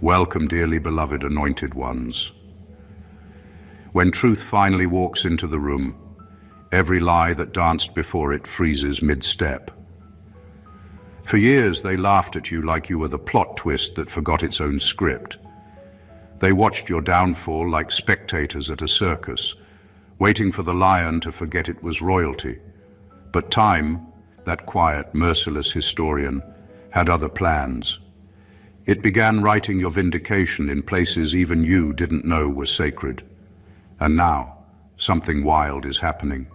Welcome, dearly beloved anointed ones. When truth finally walks into the room, every lie that danced before it freezes mid-step. For years they laughed at you like you were the plot twist that forgot its own script. They watched your downfall like spectators at a circus, waiting for the lion to forget it was royalty. But time, that quiet, merciless historian, had other plans. It began writing your vindication in places even you didn't know were sacred. And now, something wild is happening.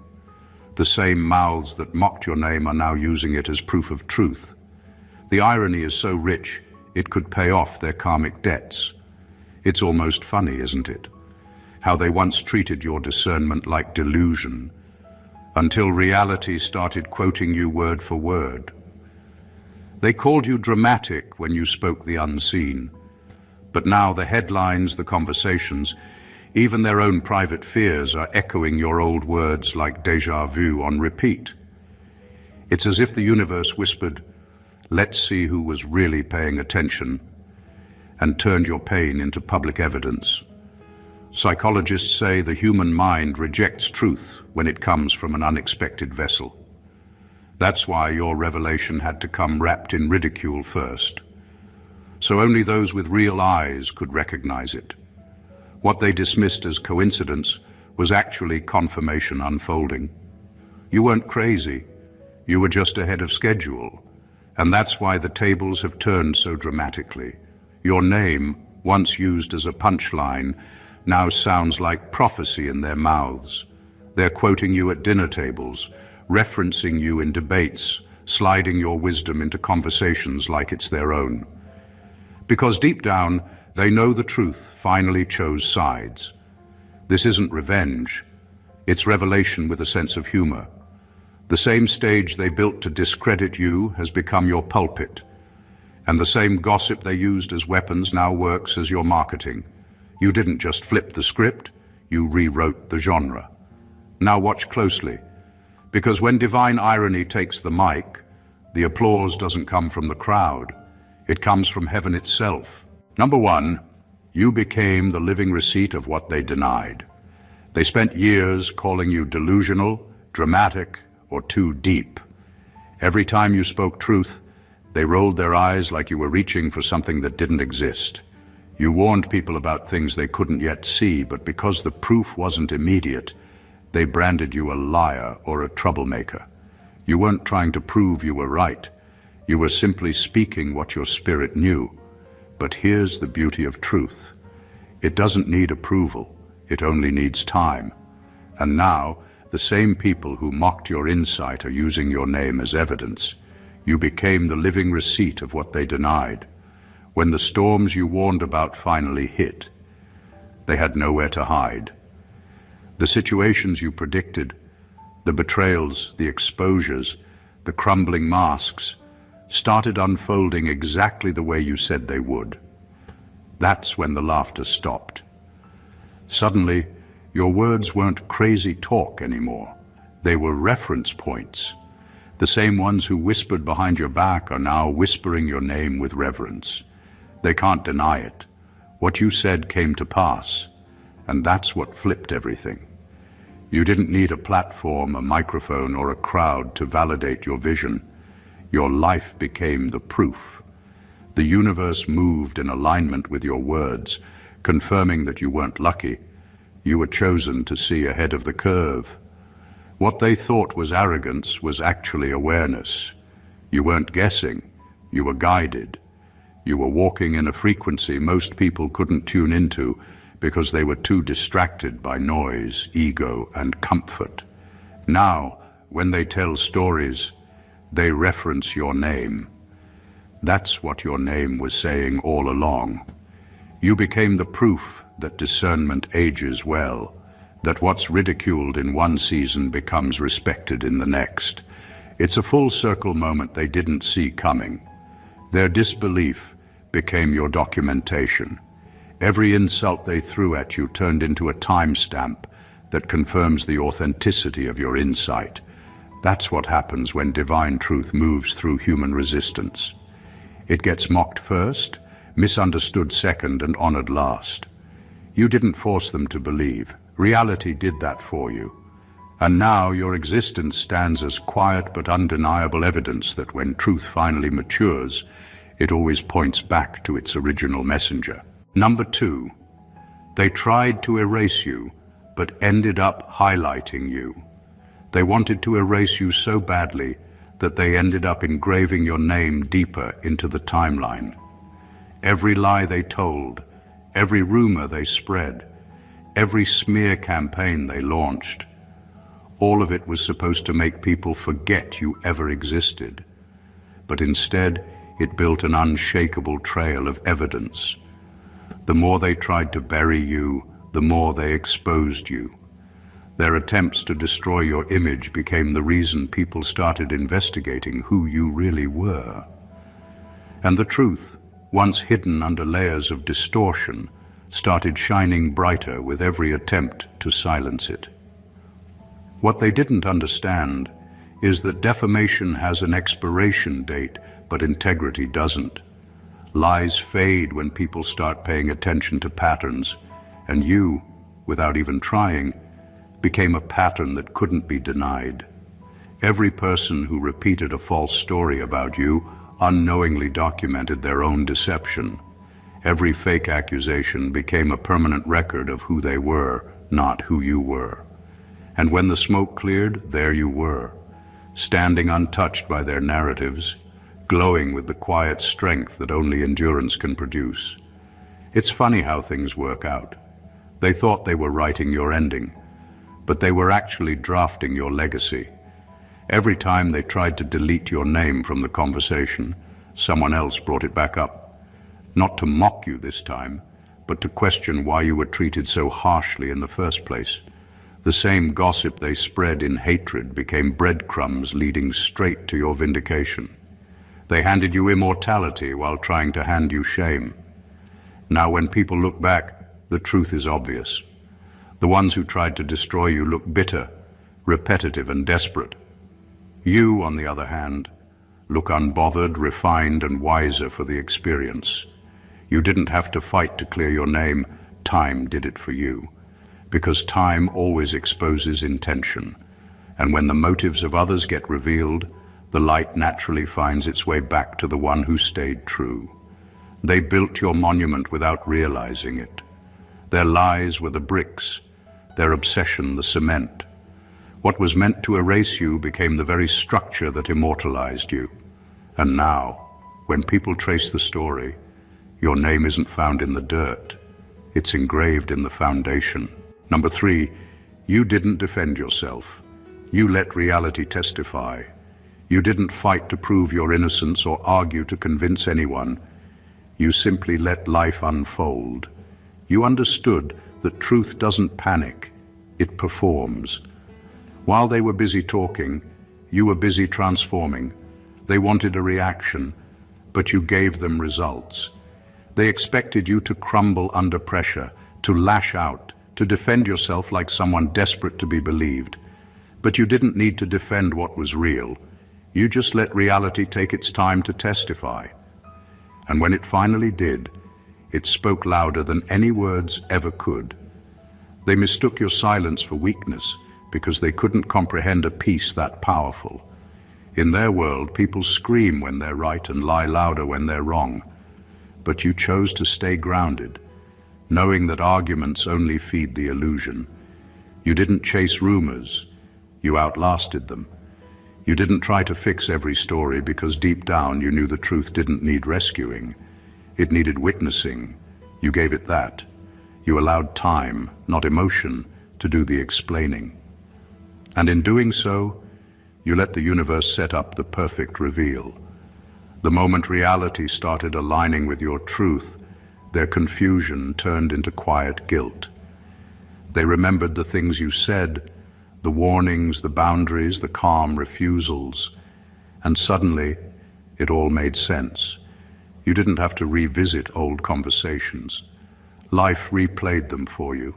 The same mouths that mocked your name are now using it as proof of truth. The irony is so rich, it could pay off their karmic debts. It's almost funny, isn't it? How they once treated your discernment like delusion, until reality started quoting you word for word. They called you dramatic when you spoke the unseen, but now the headlines, the conversations, even their own private fears are echoing your old words like déjà vu on repeat. It's as if the universe whispered, "Let's see who was really paying attention," and turned your pain into public evidence. Psychologists say the human mind rejects truth when it comes from an unexpected vessel. That's why your revelation had to come wrapped in ridicule first. So only those with real eyes could recognize it. What they dismissed as coincidence was actually confirmation unfolding. You weren't crazy, you were just ahead of schedule. And that's why the tables have turned so dramatically. Your name, once used as a punchline, now sounds like prophecy in their mouths. They're quoting you at dinner tables, referencing you in debates, sliding your wisdom into conversations like it's their own. Because deep down, they know the truth finally chose sides. This isn't revenge, it's revelation with a sense of humor. The same stage they built to discredit you has become your pulpit, and the same gossip they used as weapons now works as your marketing. You didn't just flip the script, you rewrote the genre. Now watch closely, because when divine irony takes the mic, the applause doesn't come from the crowd, it comes from heaven itself. Number one, you became the living receipt of what they denied. They spent years calling you delusional, dramatic, or too deep. Every time you spoke truth, they rolled their eyes like you were reaching for something that didn't exist. You warned people about things they couldn't yet see, but because the proof wasn't immediate, they branded you a liar or a troublemaker. You weren't trying to prove you were right. You were simply speaking what your spirit knew. But here's the beauty of truth. It doesn't need approval, it only needs time. And now, the same people who mocked your insight are using your name as evidence. You became the living receipt of what they denied. When the storms you warned about finally hit, they had nowhere to hide. The situations you predicted, the betrayals, the exposures, the crumbling masks, started unfolding exactly the way you said they would. That's when the laughter stopped. Suddenly, your words weren't crazy talk anymore. They were reference points. The same ones who whispered behind your back are now whispering your name with reverence. They can't deny it. What you said came to pass, and that's what flipped everything. You didn't need a platform, a microphone, or a crowd to validate your vision. Your life became the proof. The universe moved in alignment with your words, confirming that you weren't lucky. You were chosen to see ahead of the curve. What they thought was arrogance was actually awareness. You weren't guessing, you were guided. You were walking in a frequency most people couldn't tune into because they were too distracted by noise, ego, and comfort. Now, when they tell stories, they reference your name. That's what your name was saying all along. You became the proof that discernment ages well, that what's ridiculed in one season becomes respected in the next. It's a full circle moment they didn't see coming. Their disbelief became your documentation. Every insult they threw at you turned into a timestamp that confirms the authenticity of your insight. That's what happens when divine truth moves through human resistance. It gets mocked first, misunderstood second and honored last. You didn't force them to believe. Reality did that for you. And now your existence stands as quiet but undeniable evidence that when truth finally matures, it always points back to its original messenger. Number 2, they tried to erase you, but ended up highlighting you. They wanted to erase you so badly that they ended up engraving your name deeper into the timeline. Every lie they told, every rumor they spread, every smear campaign they launched, all of it was supposed to make people forget you ever existed. But instead, it built an unshakable trail of evidence. The more they tried to bury you, the more they exposed you. Their attempts to destroy your image became the reason people started investigating who you really were. And the truth, once hidden under layers of distortion, started shining brighter with every attempt to silence it. What they didn't understand is that defamation has an expiration date, but integrity doesn't. Lies fade when people start paying attention to patterns, and you, without even trying, became a pattern that couldn't be denied. Every person who repeated a false story about you unknowingly documented their own deception. Every fake accusation became a permanent record of who they were, not who you were. And when the smoke cleared, there you were, standing untouched by their narratives, glowing with the quiet strength that only endurance can produce. It's funny how things work out. They thought they were writing your ending, but they were actually drafting your legacy. Every time they tried to delete your name from the conversation, someone else brought it back up. Not to mock you this time, but to question why you were treated so harshly in the first place. The same gossip they spread in hatred became breadcrumbs leading straight to your vindication. They handed you immortality while trying to hand you shame. Now when people look back, the truth is obvious. The ones who tried to destroy you look bitter, repetitive, and desperate. You, on the other hand, look unbothered, refined, and wiser for the experience. You didn't have to fight to clear your name. Time did it for you. Because time always exposes intention. And when the motives of others get revealed, the light naturally finds its way back to the one who stayed true. They built your monument without realizing it. Their lies were the bricks, their obsession the cement. What was meant to erase you became the very structure that immortalized you. And now, when people trace the story, your name isn't found in the dirt. It's engraved in the foundation. Number 3, you didn't defend yourself. You let reality testify. You didn't fight to prove your innocence or argue to convince anyone. You simply let life unfold. You understood that truth doesn't panic, it performs. While they were busy talking, you were busy transforming. They wanted a reaction, but you gave them results. They expected you to crumble under pressure, to lash out, to defend yourself like someone desperate to be believed. But you didn't need to defend what was real. You just let reality take its time to testify. And when it finally did, it spoke louder than any words ever could. They mistook your silence for weakness because they couldn't comprehend a peace that powerful. In their world, people scream when they're right and lie louder when they're wrong. But you chose to stay grounded, knowing that arguments only feed the illusion. You didn't chase rumors, you outlasted them. You didn't try to fix every story because deep down you knew the truth didn't need rescuing. It needed witnessing. You gave it that. You allowed time, not emotion, to do the explaining. And in doing so, you let the universe set up the perfect reveal. The moment reality started aligning with your truth, their confusion turned into quiet guilt. They remembered the things you said, the warnings, the boundaries, the calm refusals, and suddenly it all made sense. You didn't have to revisit old conversations. Life replayed them for you.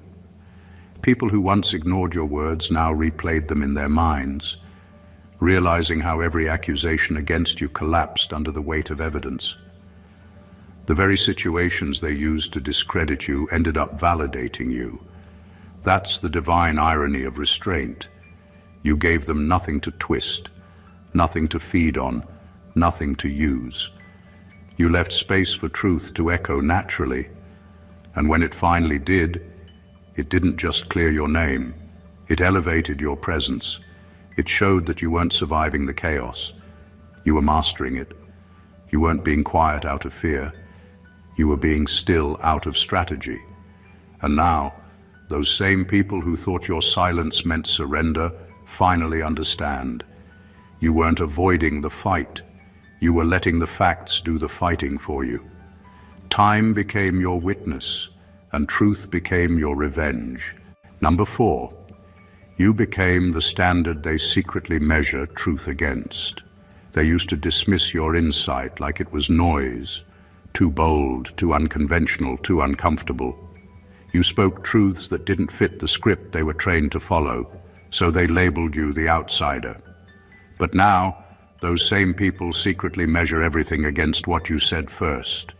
People who once ignored your words now replayed them in their minds, realizing how every accusation against you collapsed under the weight of evidence. The very situations they used to discredit you ended up validating you. That's the divine irony of restraint. You gave them nothing to twist, nothing to feed on, nothing to use. You left space for truth to echo naturally, and when it finally did, it didn't just clear your name. It elevated your presence. It showed that you weren't surviving the chaos. You were mastering it. You weren't being quiet out of fear. You were being still out of strategy. And now, those same people who thought your silence meant surrender finally understand. You weren't avoiding the fight. You were letting the facts do the fighting for you. Time became your witness, and truth became your revenge. Number 4, you became the standard they secretly measure truth against. They used to dismiss your insight like it was noise, too bold, too unconventional, too uncomfortable. You spoke truths that didn't fit the script they were trained to follow, so they labeled you the outsider. But now, those same people secretly measure everything against what you said first.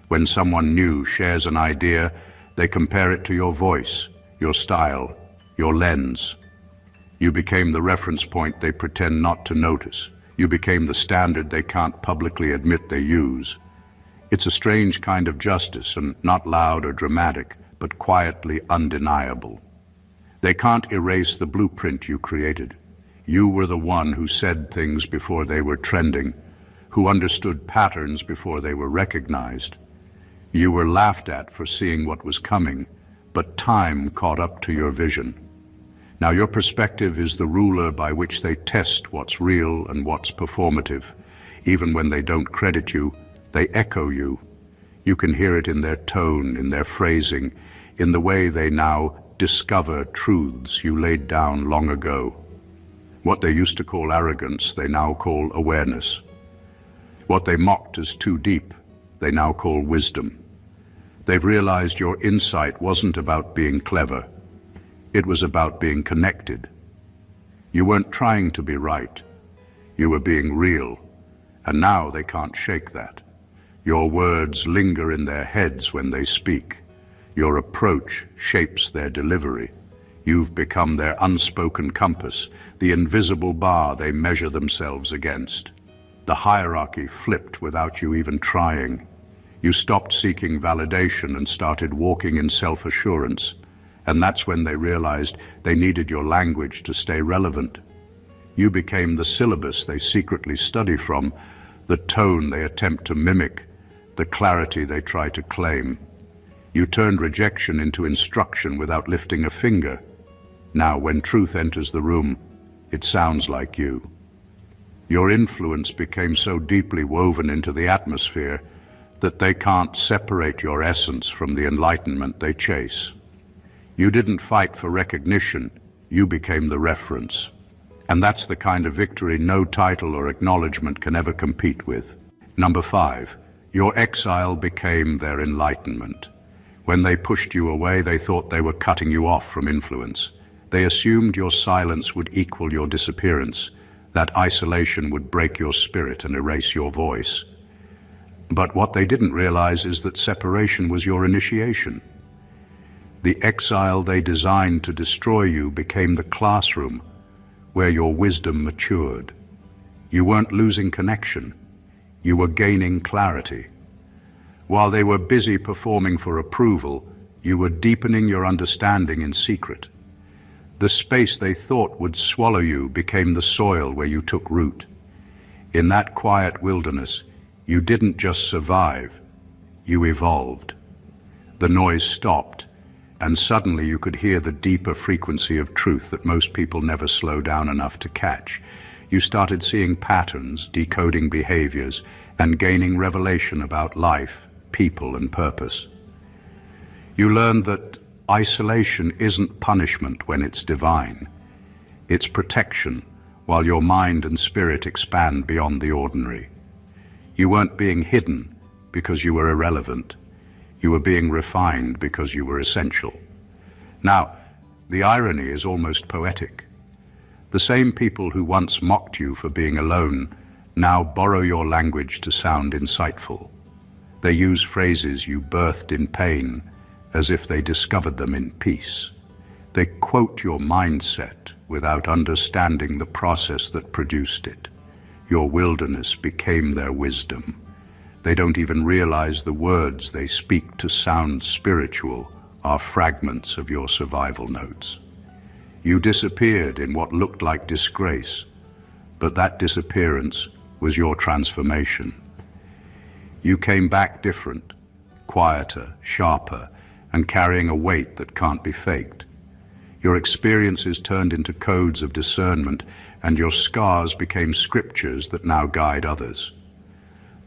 When someone new shares an idea, they compare it to your voice, your style, your lens. You became the reference point they pretend not to notice. You became the standard they can't publicly admit they use. It's a strange kind of justice, and not loud or dramatic, but quietly undeniable. They can't erase the blueprint you created. You were the one who said things before they were trending, who understood patterns before they were recognized. You were laughed at for seeing what was coming, but time caught up to your vision. Now your perspective is the ruler by which they test what's real and what's performative. Even when they don't credit you, they echo you. You can hear it in their tone, in their phrasing, in the way they now discover truths you laid down long ago. What they used to call arrogance, they now call awareness. What they mocked as too deep, they now call wisdom. They've realized your insight wasn't about being clever. It was about being connected. You weren't trying to be right. You were being real. And now they can't shake that. Your words linger in their heads when they speak. Your approach shapes their delivery. You've become their unspoken compass, the invisible bar they measure themselves against. The hierarchy flipped without you even trying. You stopped seeking validation and started walking in self-assurance. And that's when they realized they needed your language to stay relevant. You became the syllabus they secretly study from, the tone they attempt to mimic, the clarity they try to claim. You turned rejection into instruction without lifting a finger. Now, when truth enters the room, it sounds like you. Your influence became so deeply woven into the atmosphere that they can't separate your essence from the enlightenment they chase. You didn't fight for recognition, you became the reference. And that's the kind of victory no title or acknowledgement can ever compete with. Number 5, your exile became their enlightenment. When they pushed you away, they thought they were cutting you off from influence. They assumed your silence would equal your disappearance, that isolation would break your spirit and erase your voice. But what they didn't realize is that separation was your initiation. The exile they designed to destroy you became the classroom where your wisdom matured. You weren't losing connection, you were gaining clarity. While they were busy performing for approval, you were deepening your understanding in secret. The space they thought would swallow you became the soil where you took root. In that quiet wilderness, you didn't just survive, you evolved. The noise stopped, and suddenly you could hear the deeper frequency of truth that most people never slow down enough to catch. You started seeing patterns, decoding behaviors, and gaining revelation about life, people, and purpose. You learned that isolation isn't punishment when it's divine. It's protection, while your mind and spirit expand beyond the ordinary. You weren't being hidden because you were irrelevant. You were being refined because you were essential. Now, the irony is almost poetic. The same people who once mocked you for being alone now borrow your language to sound insightful. They use phrases you birthed in pain as if they discovered them in peace. They quote your mindset without understanding the process that produced it. Your wilderness became their wisdom. They don't even realize the words they speak to sound spiritual are fragments of your survival notes. You disappeared in what looked like disgrace, but that disappearance was your transformation. You came back different, quieter, sharper, and carrying a weight that can't be faked. Your experiences turned into codes of discernment, and your scars became scriptures that now guide others.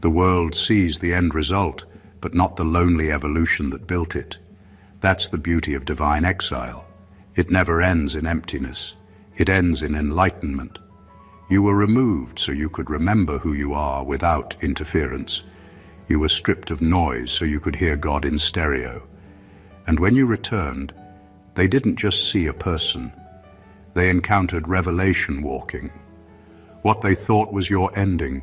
The world sees the end result, but not the lonely evolution that built it. That's the beauty of divine exile. It never ends in emptiness. It ends in enlightenment. You were removed so you could remember who you are without interference. You were stripped of noise so you could hear God in stereo. And when you returned, they didn't just see a person. They encountered revelation walking. What they thought was your ending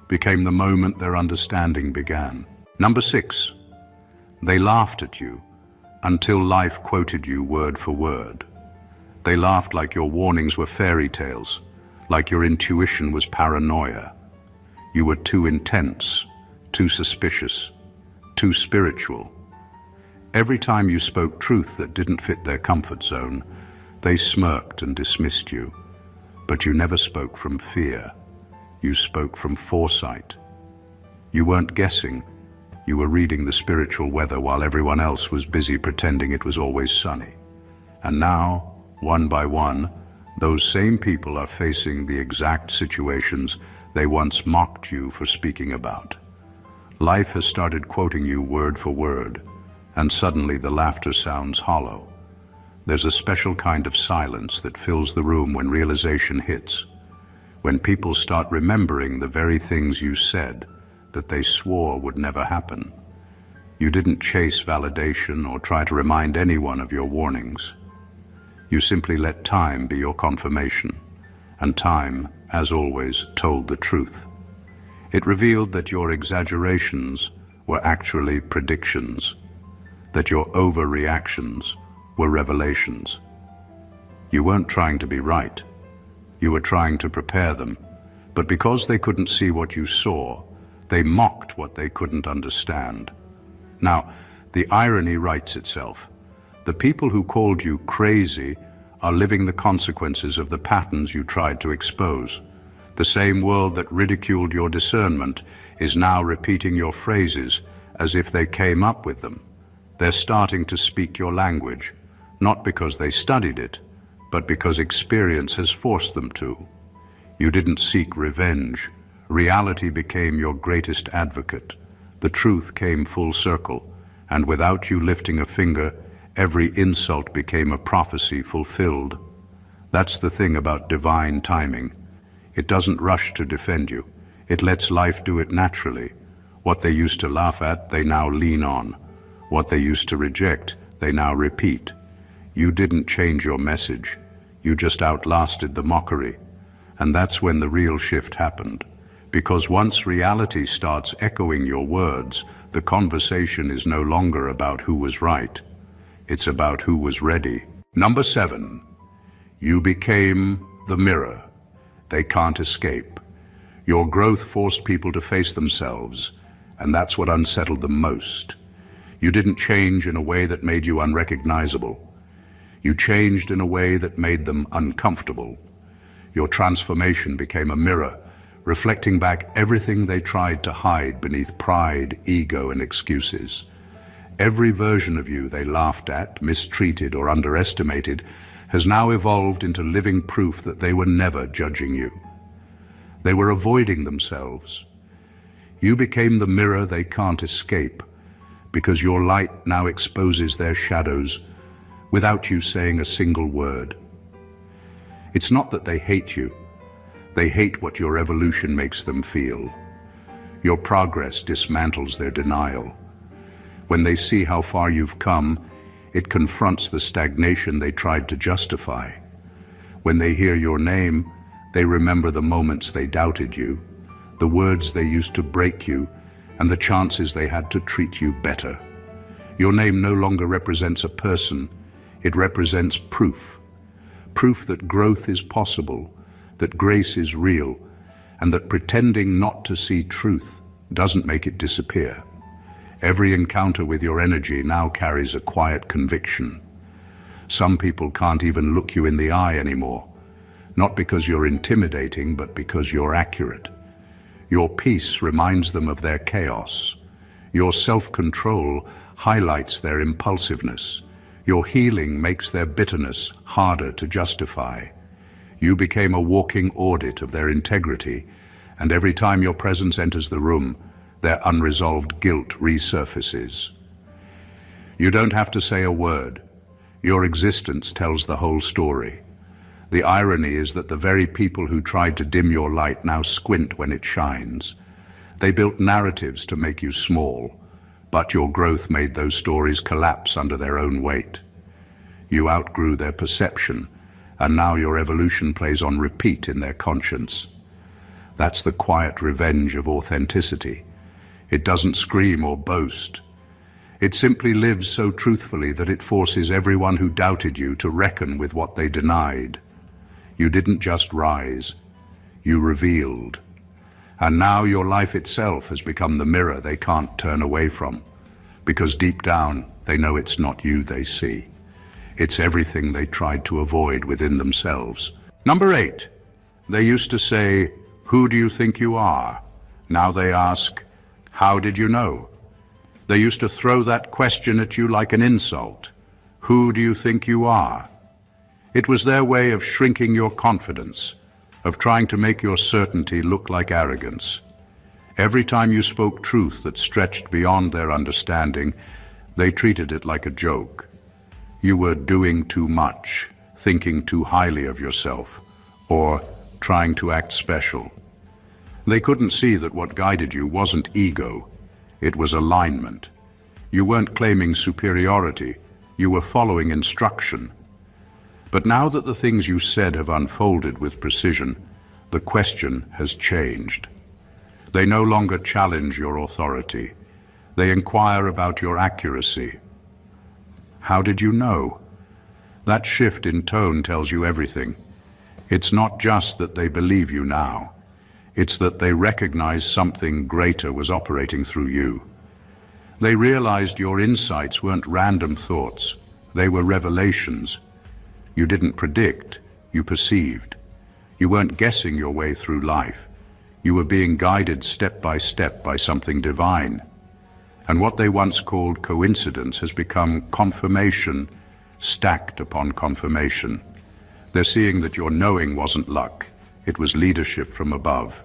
became the moment their understanding began. Number 6, they laughed at you until life quoted you word for word. They laughed like your warnings were fairy tales, like your intuition was paranoia. You were too intense, too suspicious, too spiritual. Every time you spoke truth that didn't fit their comfort zone, they smirked and dismissed you. But you never spoke from fear. You spoke from foresight. You weren't guessing. You were reading the spiritual weather while everyone else was busy pretending it was always sunny. And now, one by one, those same people are facing the exact situations they once mocked you for speaking about. Life has started quoting you word for word, and suddenly the laughter sounds hollow. There's a special kind of silence that fills the room when realization hits, when people start remembering the very things you said that they swore would never happen. You didn't chase validation or try to remind anyone of your warnings. You simply let time be your confirmation, and time, as always, told the truth. It revealed that your exaggerations were actually predictions, that your overreactions were revelations. You weren't trying to be right. You were trying to prepare them, but because they couldn't see what you saw, they mocked what they couldn't understand. Now, the irony writes itself. The people who called you crazy are living the consequences of the patterns you tried to expose. The same world that ridiculed your discernment is now repeating your phrases as if they came up with them. They're starting to speak your language, not because they studied it, but because experience has forced them to. You didn't seek revenge. Reality became your greatest advocate. The truth came full circle, and without you lifting a finger, every insult became a prophecy fulfilled. That's the thing about divine timing. It doesn't rush to defend you. It lets life do it naturally. What they used to laugh at, they now lean on. What they used to reject, they now repeat. You didn't change your message. You just outlasted the mockery. And that's when the real shift happened. Because once reality starts echoing your words, the conversation is no longer about who was right. It's about who was ready. Number 7, you became the mirror. They can't escape. Your growth forced people to face themselves, and that's what unsettled them most. You didn't change in a way that made you unrecognizable. You changed in a way that made them uncomfortable. Your transformation became a mirror, reflecting back everything they tried to hide beneath pride, ego, and excuses. Every version of you they laughed at, mistreated, or underestimated has now evolved into living proof that they were never judging you. They were avoiding themselves. You became the mirror they can't escape, because your light now exposes their shadows without you saying a single word. It's not that they hate you. They hate what your evolution makes them feel. Your progress dismantles their denial. When they see how far you've come, it confronts the stagnation they tried to justify. When they hear your name, they remember the moments they doubted you, the words they used to break you, and the chances they had to treat you better. Your name no longer represents a person, it represents proof. Proof that growth is possible, that grace is real, and that pretending not to see truth doesn't make it disappear. Every encounter with your energy now carries a quiet conviction. Some people can't even look you in the eye anymore, not because you're intimidating, but because you're accurate. Your peace reminds them of their chaos. Your self-control highlights their impulsiveness. Your healing makes their bitterness harder to justify. You became a walking audit of their integrity, and every time your presence enters the room, their unresolved guilt resurfaces. You don't have to say a word. Your existence tells the whole story. The irony is that the very people who tried to dim your light now squint when it shines. They built narratives to make you small, but your growth made those stories collapse under their own weight. You outgrew their perception, and now your evolution plays on repeat in their conscience. That's the quiet revenge of authenticity. It doesn't scream or boast. It simply lives so truthfully that it forces everyone who doubted you to reckon with what they denied. You didn't just rise, you revealed. And now your life itself has become the mirror they can't turn away from, because deep down they know it's not you they see. It's everything they tried to avoid within themselves. Number 8, they used to say, "Who do you think you are?" Now they ask, "How did you know?" They used to throw that question at you like an insult. Who do you think you are? It was their way of shrinking your confidence, of trying to make your certainty look like arrogance. Every time you spoke truth that stretched beyond their understanding, they treated it like a joke. You were doing too much, thinking too highly of yourself, or trying to act special. They couldn't see that what guided you wasn't ego, it was alignment. You weren't claiming superiority, you were following instruction. But now that the things you said have unfolded with precision, the question has changed. They no longer challenge your authority. They inquire about your accuracy. How did you know? That shift in tone tells you everything. It's not just that they believe you now. It's that they recognize something greater was operating through you. They realized your insights weren't random thoughts. They were revelations. You didn't predict, you perceived. You weren't guessing your way through life. You were being guided step by something divine. And what they once called coincidence has become confirmation stacked upon confirmation. They're seeing that your knowing wasn't luck, it was leadership from above.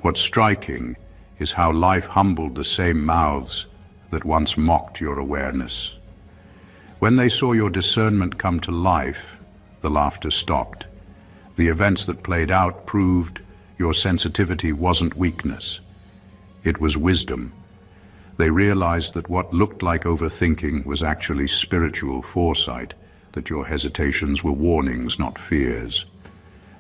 What's striking is how life humbled the same mouths that once mocked your awareness. When they saw your discernment come to life, the laughter stopped. The events that played out proved your sensitivity wasn't weakness. It was wisdom. They realized that what looked like overthinking was actually spiritual foresight, that your hesitations were warnings, not fears.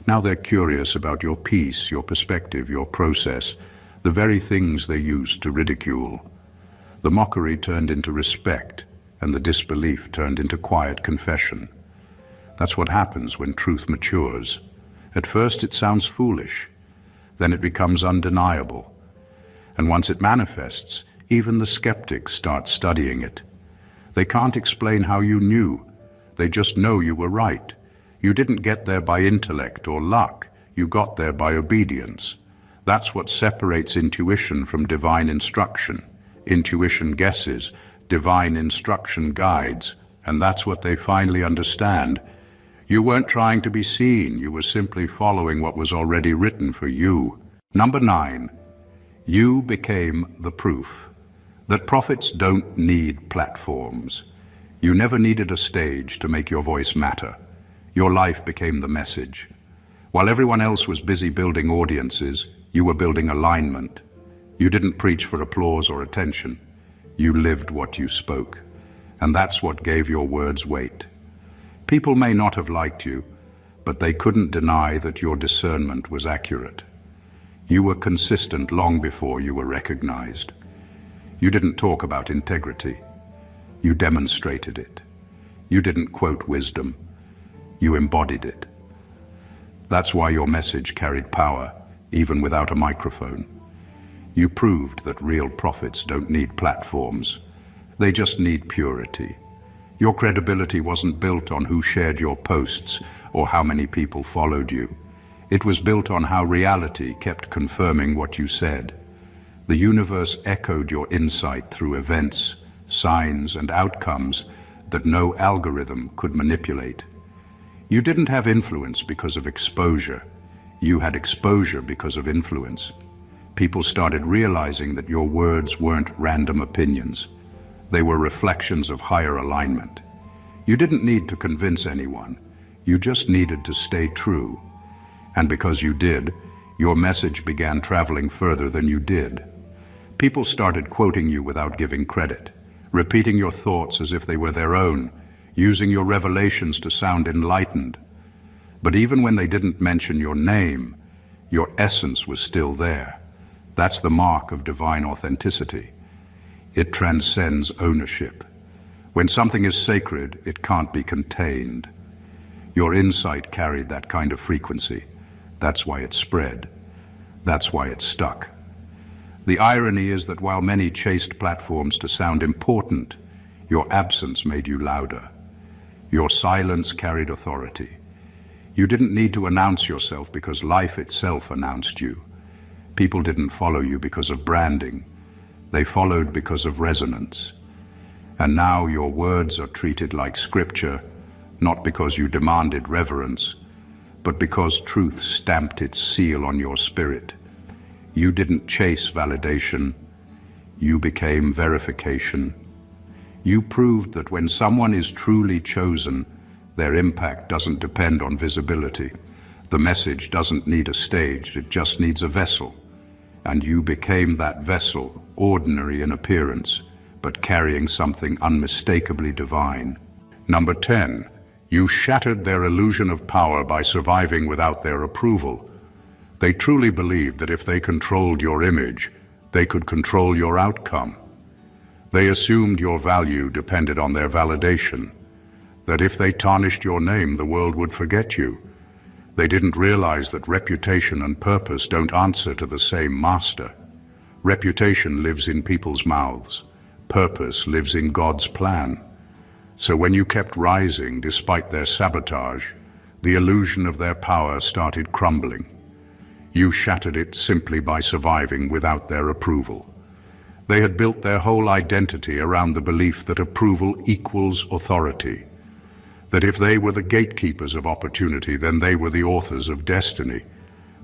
Now they're curious about your peace, your perspective, your process, the very things they used to ridicule. The mockery turned into respect, and the disbelief turned into quiet confession. That's what happens when truth matures. At first it sounds foolish, then it becomes undeniable. And once it manifests, even the skeptics start studying it. They can't explain how you knew, they just know you were right. You didn't get there by intellect or luck, you got there by obedience. That's what separates intuition from divine instruction. Intuition guesses, divine instruction guides, and that's what they finally understand. You weren't trying to be seen, you were simply following what was already written for you. Number 9, you became the proof that prophets don't need platforms. You never needed a stage to make your voice matter. Your life became the message. While everyone else was busy building audiences, you were building alignment. You didn't preach for applause or attention. You lived what you spoke. And that's what gave your words weight. People may not have liked you, but they couldn't deny that your discernment was accurate. You were consistent long before you were recognized. You didn't talk about integrity. You demonstrated it. You didn't quote wisdom. You embodied it. That's why your message carried power, even without a microphone. You proved that real prophets don't need platforms. They just need purity. Your credibility wasn't built on who shared your posts or how many people followed you. It was built on how reality kept confirming what you said. The universe echoed your insight through events, signs, and outcomes that no algorithm could manipulate. You didn't have influence because of exposure. You had exposure because of influence. People started realizing that your words weren't random opinions. They were reflections of higher alignment. You didn't need to convince anyone. You just needed to stay true. And because you did, your message began traveling further than you did. People started quoting you without giving credit, repeating your thoughts as if they were their own, using your revelations to sound enlightened. But even when they didn't mention your name, your essence was still there. That's the mark of divine authenticity. It transcends ownership. When something is sacred, it can't be contained. Your insight carried that kind of frequency. That's why it spread. That's why it stuck. The irony is that while many chased platforms to sound important, your absence made you louder. Your silence carried authority. You didn't need to announce yourself because life itself announced you. People didn't follow you because of branding. They followed because of resonance. And now your words are treated like scripture, not because you demanded reverence, but because truth stamped its seal on your spirit. You didn't chase validation. You became verification. You proved that when someone is truly chosen, their impact doesn't depend on visibility. The message doesn't need a stage, it just needs a vessel. And you became that vessel, ordinary in appearance, but carrying something unmistakably divine. Number 10, you shattered their illusion of power by surviving without their approval. They truly believed that if they controlled your image, they could control your outcome. They assumed your value depended on their validation, that if they tarnished your name, the world would forget you. They didn't realize that reputation and purpose don't answer to the same master. Reputation lives in people's mouths. Purpose lives in God's plan. So when you kept rising despite their sabotage, the illusion of their power started crumbling. You shattered it simply by surviving without their approval. They had built their whole identity around the belief that approval equals authority, that if they were the gatekeepers of opportunity, then they were the authors of destiny.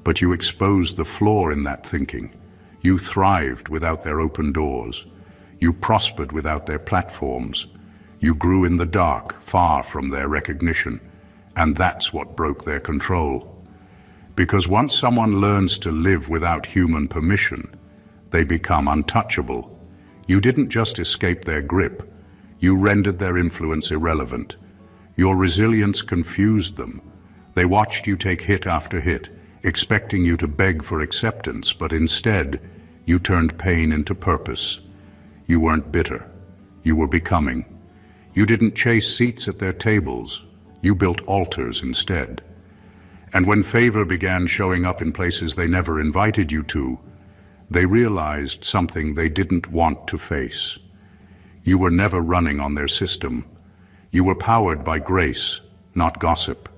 But you exposed the flaw in that thinking. You thrived without their open doors. You prospered without their platforms. You grew in the dark, far from their recognition. And that's what broke their control. Because once someone learns to live without human permission, they become untouchable. You didn't just escape their grip. You rendered their influence irrelevant. Your resilience confused them. They watched you take hit after hit, expecting you to beg for acceptance, but instead, you turned pain into purpose. You weren't bitter. You were becoming. You didn't chase seats at their tables. You built altars instead. And when favor began showing up in places they never invited you to, they realized something they didn't want to face. You were never running on their system. You were powered by grace, not gossip.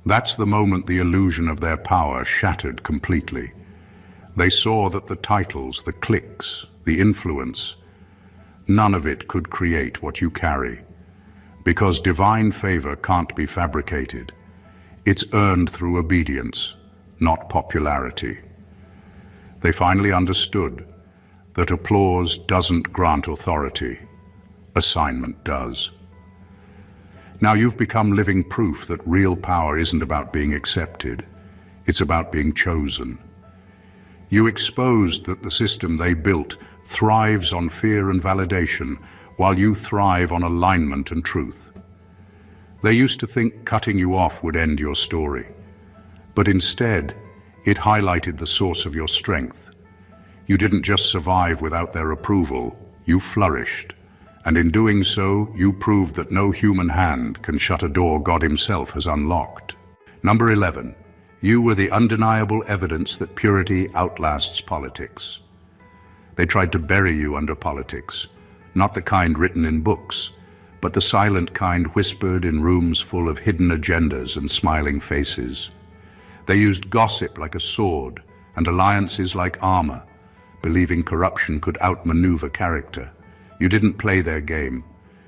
That's the moment the illusion of their power shattered completely. They saw that the titles, the clicks, the influence, none of it could create what you carry. Because divine favor can't be fabricated. It's earned through obedience, not popularity. They finally understood that applause doesn't grant authority. Assignment does. Now you've become living proof that real power isn't about being accepted. It's about being chosen. You exposed that the system they built thrives on fear and validation, while you thrive on alignment and truth. They used to think cutting you off would end your story, but instead, it highlighted the source of your strength. You didn't just survive without their approval, you flourished. And in doing so, you proved that no human hand can shut a door God himself has unlocked. Number 11. You were the undeniable evidence that purity outlasts politics. They tried to bury you under politics, not the kind written in books, but the silent kind whispered in rooms full of hidden agendas and smiling faces. They used gossip like a sword and alliances like armor, believing corruption could outmaneuver character. You didn't play their game.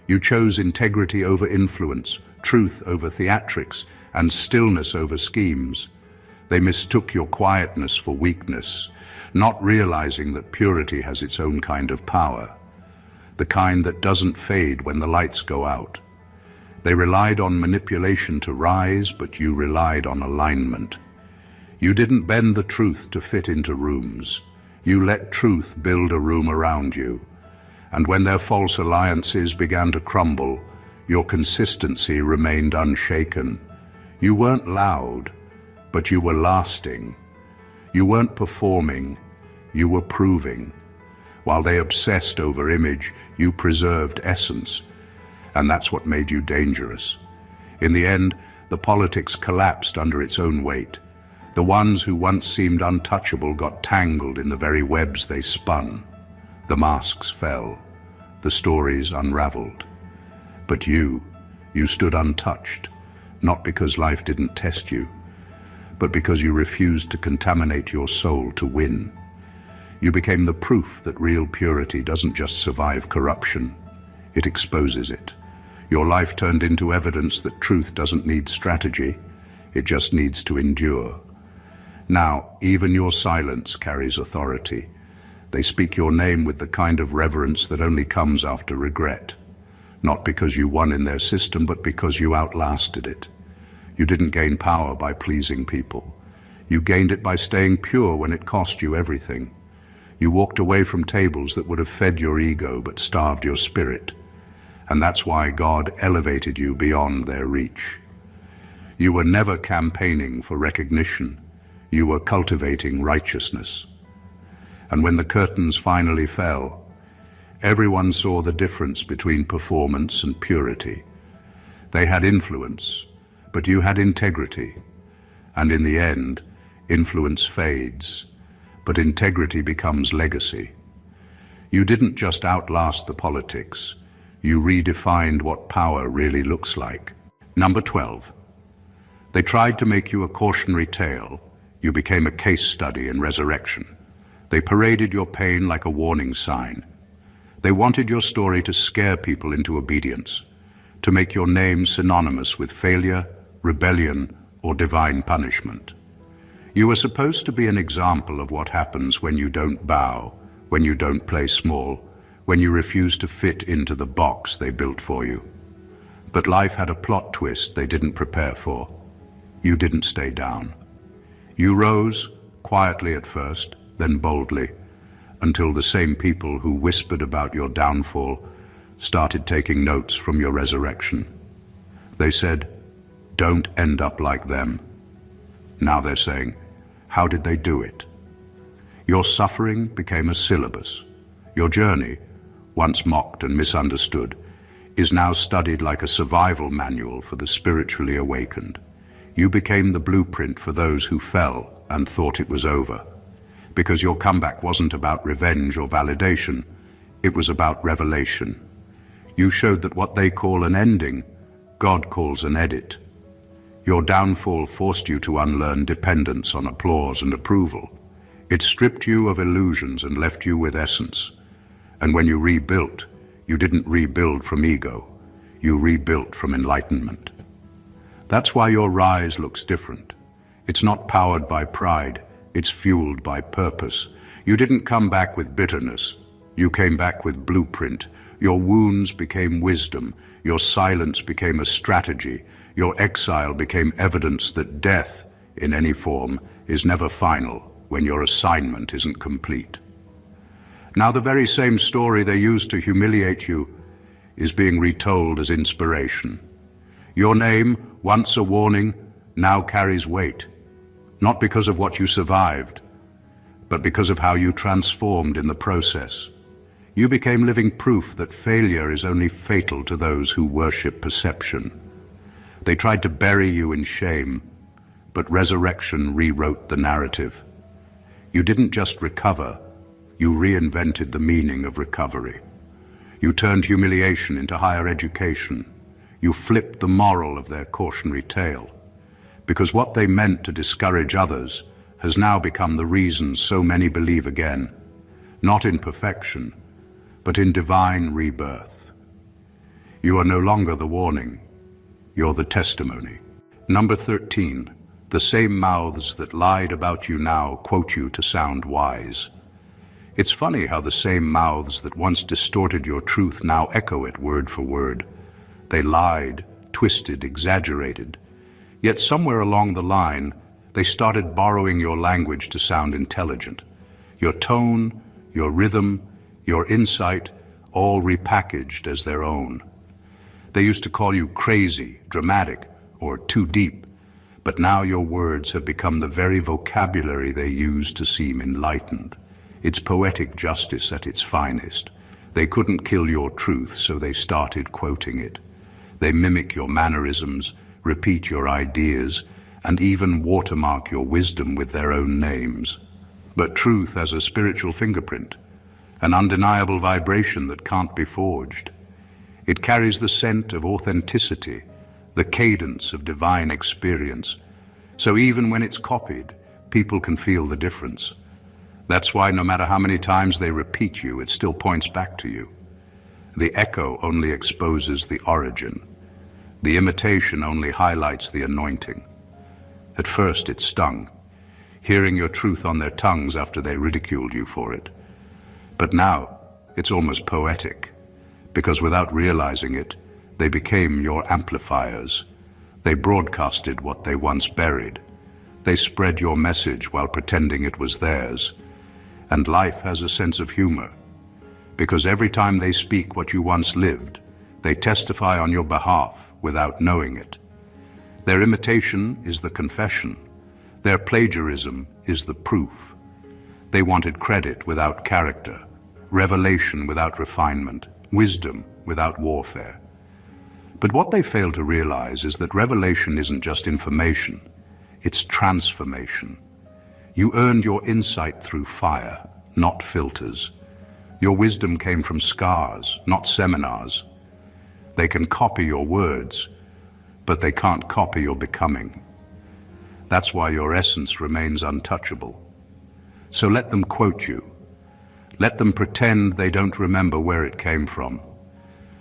You chose integrity over influence, truth over theatrics, and stillness over schemes. They mistook your quietness for weakness, not realizing that purity has its own kind of power, the kind that doesn't fade when the lights go out. They relied on manipulation to rise, but you relied on alignment. You didn't bend the truth to fit into rooms. You let truth build a room around you. And when their false alliances began to crumble, your consistency remained unshaken. You weren't loud, but you were lasting. You weren't performing, you were proving. While they obsessed over image, you preserved essence. And that's what made you dangerous. In the end, the politics collapsed under its own weight. The ones who once seemed untouchable got tangled in the very webs they spun. The masks fell. The stories unraveled. But you stood untouched, not because life didn't test you, but because you refused to contaminate your soul to win. You became the proof that real purity doesn't just survive corruption, it exposes it. Your life turned into evidence that truth doesn't need strategy, it just needs to endure. Now, even your silence carries authority. They speak your name with the kind of reverence that only comes after regret. Not because you won in their system, but because you outlasted it. You didn't gain power by pleasing people. You gained it by staying pure when it cost you everything. You walked away from tables that would have fed your ego but starved your spirit. And that's why God elevated you beyond their reach. You were never campaigning for recognition. You were cultivating righteousness. And when the curtains finally fell, everyone saw the difference between performance and purity. They had influence, but you had integrity. And in the end, influence fades, but integrity becomes legacy. You didn't just outlast the politics, you redefined what power really looks like. Number 12. They tried to make you a cautionary tale. You became a case study in resurrection. They paraded your pain like a warning sign. They wanted your story to scare people into obedience, to make your name synonymous with failure, rebellion, or divine punishment. You were supposed to be an example of what happens when you don't bow, when you don't play small, when you refuse to fit into the box they built for you. But life had a plot twist they didn't prepare for. You didn't stay down. You rose, quietly at first, then boldly, until the same people who whispered about your downfall started taking notes from your resurrection. They said, "Don't end up like them." Now they're saying, "How did they do it?" Your suffering became a syllabus. Your journey, once mocked and misunderstood, is now studied like a survival manual for the spiritually awakened. You became the blueprint for those who fell and thought it was over. Because your comeback wasn't about revenge or validation, it was about revelation. You showed that what they call an ending, God calls an edit. Your downfall forced you to unlearn dependence on applause and approval. It stripped you of illusions and left you with essence. And when you rebuilt, you didn't rebuild from ego. You rebuilt from enlightenment. That's why your rise looks different. It's not powered by pride, it's fueled by purpose. You didn't come back with bitterness. You came back with blueprint. Your wounds became wisdom. Your silence became a strategy. Your exile became evidence that death, in any form, is never final when your assignment isn't complete. Now the very same story they used to humiliate you is being retold as inspiration. Your name, once a warning, now carries weight, not because of what you survived, but because of how you transformed in the process. You became living proof that failure is only fatal to those who worship perception. They tried to bury you in shame, but resurrection rewrote the narrative. You didn't just recover, you reinvented the meaning of recovery. You turned humiliation into higher education. You flipped the moral of their cautionary tale, because what they meant to discourage others has now become the reason so many believe again, not in perfection, but in divine rebirth. You are no longer the warning, you're the testimony. Number 13, the same mouths that lied about you now quote you to sound wise. It's funny how the same mouths that once distorted your truth now echo it word for word. They lied, twisted, exaggerated. Yet somewhere along the line, they started borrowing your language to sound intelligent. Your tone, your rhythm, your insight, all repackaged as their own. They used to call you crazy, dramatic, or too deep, but now your words have become the very vocabulary they use to seem enlightened. It's poetic justice at its finest. They couldn't kill your truth, so they started quoting it. They mimic your mannerisms, repeat your ideas, and even watermark your wisdom with their own names. But truth has a spiritual fingerprint, an undeniable vibration that can't be forged. It carries the scent of authenticity, the cadence of divine experience. So even when it's copied, people can feel the difference. That's why no matter how many times they repeat you, it still points back to you. The echo only exposes the origin. The imitation only highlights the anointing. At first it stung, hearing your truth on their tongues after they ridiculed you for it. But now it's almost poetic, because without realizing it, they became your amplifiers. They broadcasted what they once buried. They spread your message while pretending it was theirs. And life has a sense of humor, because every time they speak what you once lived, they testify on your behalf without knowing it. Their imitation is the confession. Their plagiarism is the proof. They wanted credit without character, revelation without refinement, wisdom without warfare. But what they fail to realize is that revelation isn't just information, it's transformation. You earned your insight through fire, not filters. Your wisdom came from scars, not seminars. They can copy your words, but they can't copy your becoming. That's why your essence remains untouchable. So let them quote you. Let them pretend they don't remember where it came from,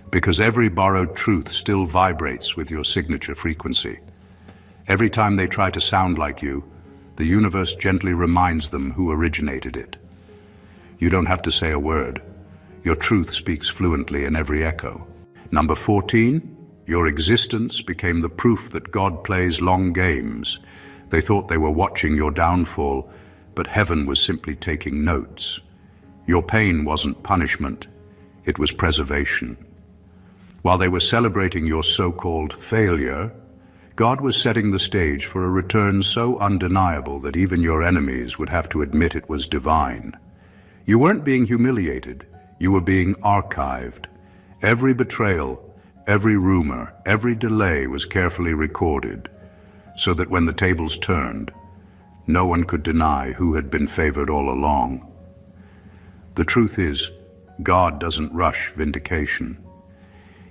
because every borrowed truth still vibrates with your signature frequency. Every time they try to sound like you, the universe gently reminds them who originated it. You don't have to say a word. Your truth speaks fluently in every echo. Number 14, your existence became the proof that God plays long games. They thought they were watching your downfall, but heaven was simply taking notes. Your pain wasn't punishment, it was preservation. While they were celebrating your so-called failure, God was setting the stage for a return so undeniable that even your enemies would have to admit it was divine. You weren't being humiliated, you were being archived. Every betrayal, every rumor, every delay was carefully recorded, so that when the tables turned, no one could deny who had been favored all along. The truth is, God doesn't rush vindication.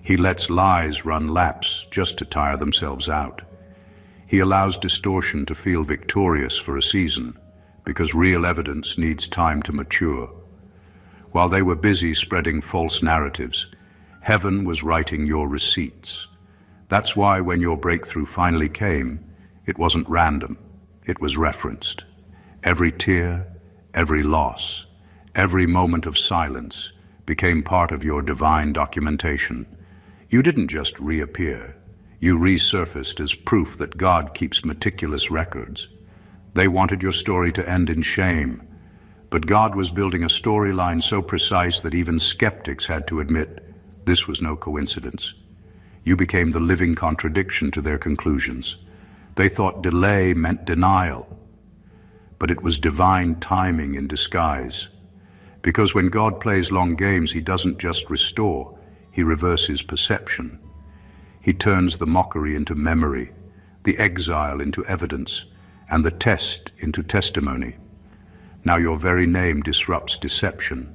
He lets lies run laps just to tire themselves out. He allows distortion to feel victorious for a season, because real evidence needs time to mature. While they were busy spreading false narratives, heaven was writing your receipts. That's why when your breakthrough finally came, it wasn't random, it was referenced. Every tear, every loss, every moment of silence became part of your divine documentation. You didn't just reappear. You resurfaced as proof that God keeps meticulous records. They wanted your story to end in shame, but God was building a storyline so precise that even skeptics had to admit this was no coincidence. You became the living contradiction to their conclusions. They thought delay meant denial, but it was divine timing in disguise. Because when God plays long games, he doesn't just restore, he reverses perception. He turns the mockery into memory, the exile into evidence, and the test into testimony. Now your very name disrupts deception.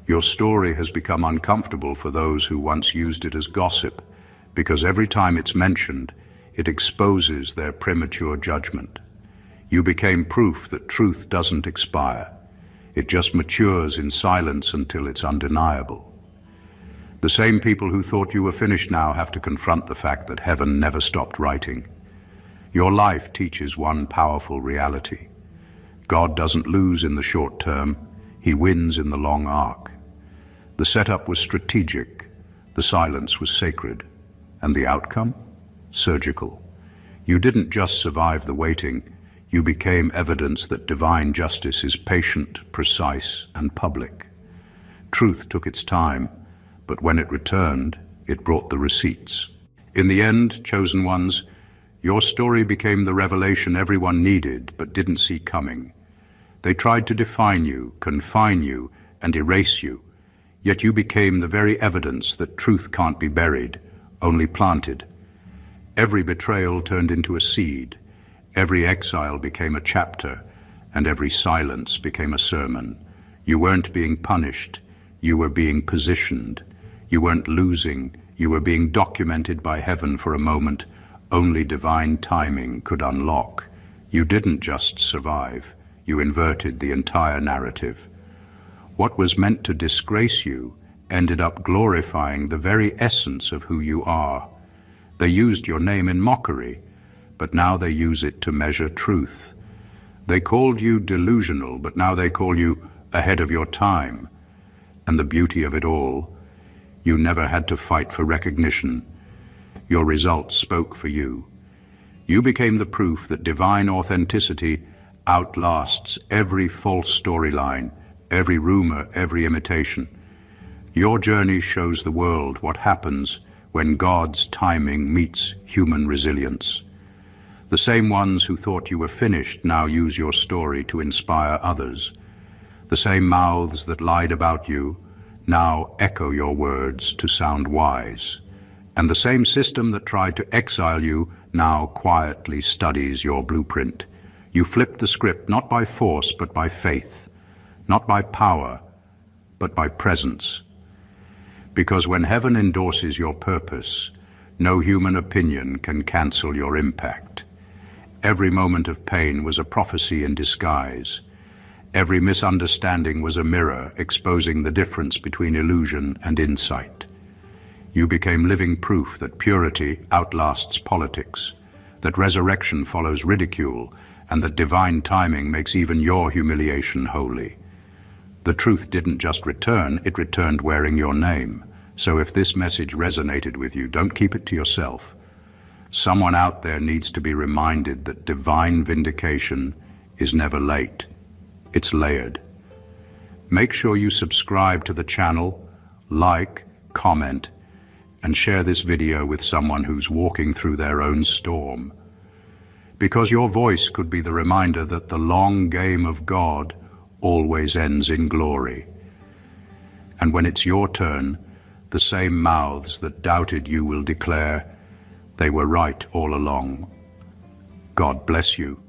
Your story has become uncomfortable for those who once used it as gossip, because every time it's mentioned, it exposes their premature judgment. You became proof that truth doesn't expire. It just matures in silence until it's undeniable. The same people who thought you were finished now have to confront the fact that heaven never stopped writing. Your life teaches one powerful reality. God doesn't lose in the short term, he wins in the long arc. The setup was strategic, the silence was sacred, and the outcome? Surgical. You didn't just survive the waiting, you became evidence that divine justice is patient, precise, and public. Truth took its time, but when it returned, it brought the receipts. In the end, chosen ones, your story became the revelation everyone needed but didn't see coming. They tried to define you, confine you, and erase you, yet you became the very evidence that truth can't be buried, only planted. Every betrayal turned into a seed, every exile became a chapter, and every silence became a sermon. You weren't being punished, you were being positioned. You weren't losing, you were being documented by heaven for a moment only divine timing could unlock. You didn't just survive, you inverted the entire narrative. What was meant to disgrace you ended up glorifying the very essence of who you are. They used your name in mockery, but now they use it to measure truth. They called you delusional, but now they call you ahead of your time. And the beauty of it all, you never had to fight for recognition. Your results spoke for you. You became the proof that divine authenticity outlasts every false storyline, every rumor, every imitation. Your journey shows the world what happens when God's timing meets human resilience. The same ones who thought you were finished now use your story to inspire others. The same mouths that lied about you now echo your words to sound wise. And the same system that tried to exile you now quietly studies your blueprint. You flipped the script not by force but by faith, not by power but by presence. Because when heaven endorses your purpose, no human opinion can cancel your impact. Every moment of pain was a prophecy in disguise. Every misunderstanding was a mirror exposing the difference between illusion and insight. You became living proof that purity outlasts politics, that resurrection follows ridicule, and that divine timing makes even your humiliation holy. The truth didn't just return, it returned wearing your name. So if this message resonated with you, don't keep it to yourself. Someone out there needs to be reminded that divine vindication is never late. It's layered. Make sure you subscribe to the channel, like, comment, and share this video with someone who's walking through their own storm. Because your voice could be the reminder that the long game of God always ends in glory. And when it's your turn, the same mouths that doubted you will declare, they were right all along. God bless you.